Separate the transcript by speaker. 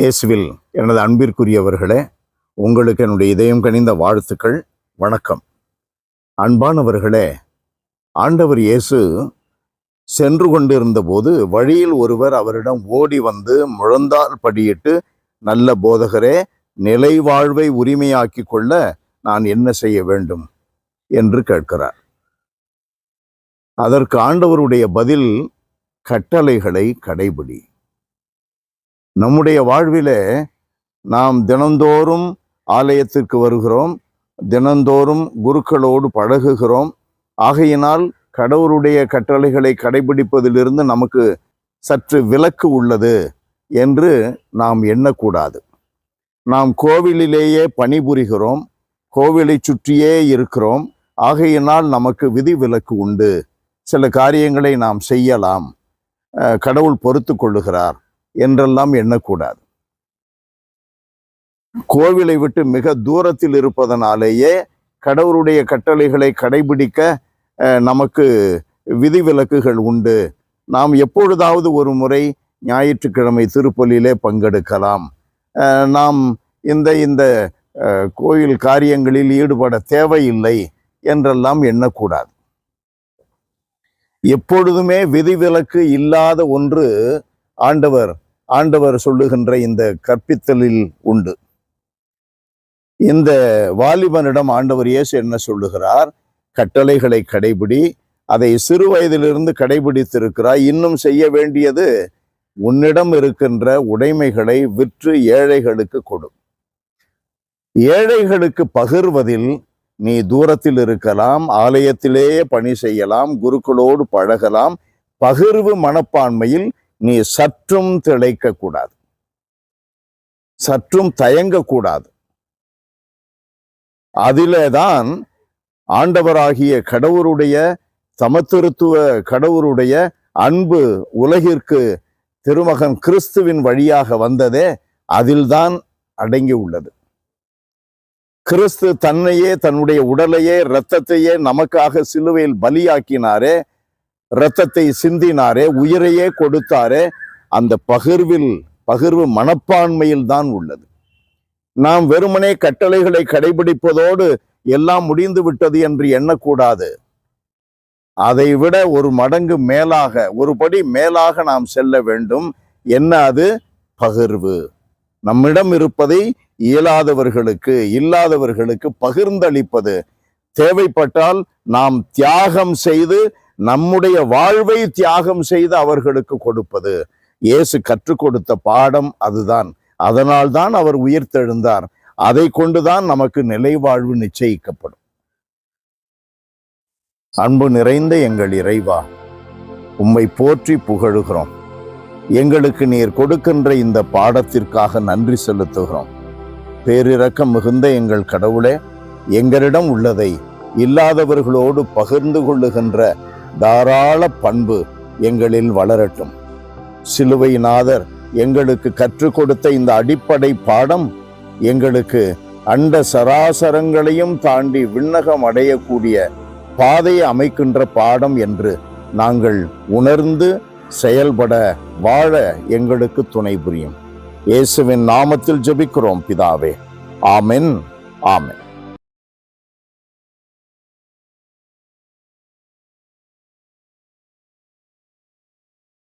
Speaker 1: இயேசுவில் எனது அன்பிற்குரியவர்களே, உங்களுக்கு என்னுடைய இதயம் கனிந்த வாழ்த்துக்கள். வணக்கம். அன்பானவர்களே, ஆண்டவர் இயேசு சென்று கொண்டிருந்த போது வழியில் ஒருவர் அவரிடம் ஓடி வந்து முழந்தால் படியிட்டு, நல்ல போதகரே, நிலை வாழ்வை உரிமையாக்கி கொள்ள நான் என்ன செய்ய வேண்டும் என்று கேட்கிறார். அதற்கு ஆண்டவருடைய பதில், கட்டளைகளை கடைபிடி. நம்முடைய வாழ்விலே நாம் தினந்தோறும் ஆலயத்திற்கு வருகிறோம், தினந்தோறும் குருக்களோடு பழகுகிறோம். ஆகையினால் கடவுளுடைய கட்டளைகளை கடைபிடிப்பதிலிருந்து நமக்கு சற்று விலக்கு உள்ளது என்று நாம் எண்ணக்கூடாது. நாம் கோவிலிலேயே பணிபுரிகிறோம், கோவிலை சுற்றியே இருக்கிறோம். ஆகையினால் நமக்கு விதி விலக்கு உண்டு. சில காரியங்களை நாம் செய்யலாம், கடவுள் பொறுத்து கொள்ளுகிறார் என்றெல்லாம் எண்ணக்கூடாது. கோவிலை விட்டு மிக தூரத்தில் இருப்பதனாலேயே கடவுளுடைய கட்டளைகளை கடைபிடிக்க நமக்கு விதிவிலக்குகள் உண்டு. நாம் எப்பொழுதாவது ஒரு முறை ஞாயிற்றுக்கிழமை திருப்பலியிலே பங்கெடுக்கலாம். நாம் இந்த கோயில் காரியங்களில் ஈடுபட தேவையில்லை என்றெல்லாம் எண்ணக்கூடாது. எப்பொழுதுமே விதிவிலக்கு இல்லாத ஒன்று ஆண்டவர் சொல்லுகின்ற இந்த கற்பித்தலில் உண்டு. இந்த வாலிபனிடம் ஆண்டவர் இயேசு என்ன சொல்லுகிறார்? கட்டளைகளை கடைபிடி. அதை சிறு வயதிலிருந்து கடைபிடித்திருக்கிறாய். இன்னும் செய்ய வேண்டியது, உன்னிடம் இருக்கின்ற உடைமைகளை விற்று ஏழைகளுக்கு கொடு. ஏழைகளுக்கு பகிர்வதில் நீ தூரத்தில் இருக்கலாம், ஆலயத்திலேயே பணி செய்யலாம், குருக்களோடு பழகலாம். பகிர்வு மனப்பான்மையில் நீ சற்றும் திளைக்க கூடாது, சற்றும் தயங்கக்கூடாது. அதிலேதான் ஆண்டவராகிய கடவுளுடைய சமத்துவ கடவுளுடைய அன்பு உலகிற்கு திருமகன் கிறிஸ்துவின் வழியாக வந்ததே அதில்தான் அடங்கி உள்ளது. கிறிஸ்து தன்னையே, தன்னுடைய உடலையே, இரத்தத்தையே நமக்காக சிலுவையில் பலியாக்கினாரே, இரத்தத்தை சிந்தினாரே, உயிரையே கொடுத்தாரே. அந்த பகிர்வு மனப்பான்மையில் தான் உள்ளது. நாம் வெறுமனே கட்டளைகளை கடைபிடிப்பதோடு எல்லாம் முடிந்து விட்டது என்று எண்ணக்கூடாது. அதை விட ஒரு மடங்கு மேலாக, ஒரு படி மேலாக நாம் செல்ல வேண்டும். என்ன அது? பகிர்வு. நம்மிடம் இருப்பதை இல்லாதவர்களுக்கு பகிர்ந்தளிப்பது. தேவைப்பட்டால் நாம் தியாகம் செய்து, நம்முடைய வாழ்வை தியாகம் செய்து அவர்களுக்கு கொடுப்பது. இயேசு கற்றுக் கொடுத்த பாடம் அதுதான். அதனால்தான் அவர் உயிர்த்தெழுந்தார். அதை கொண்டுதான் நமக்கு நிலை வாழ்வு நிச்சயிக்கப்படும். அன்பு நிறைந்த எங்கள் இறைவா, உம்மை போற்றி புகழுகிறோம். எங்களுக்கு நீர் கொடுக்கின்ற இந்த பாடத்திற்காக நன்றி செலுத்துகிறோம். பேரிரக்கம் மிகுந்த எங்கள் கடவுளே, எங்களிடம் உள்ளதை இல்லாதவர்களோடு பகிர்ந்து கொள்ளுகின்ற தாராள பண்பு எங்களில் வளரட்டும். சிலுவைநாதர் எங்களுக்கு கற்றுக் கொடுத்த இந்த அடிப்படை பாடம் எங்களுக்கு அண்ட சராசரங்களையும் தாண்டி விண்ணகம் அடையக்கூடிய பாதையை அமைக்கின்ற பாடம் என்று நாங்கள் உணர்ந்து செயல்பட வாழ எங்களுக்கு துணை புரியும். இயேசுவின் நாமத்தில் ஜெபிக்கிறோம் பிதாவே. ஆமென், ஆமென்.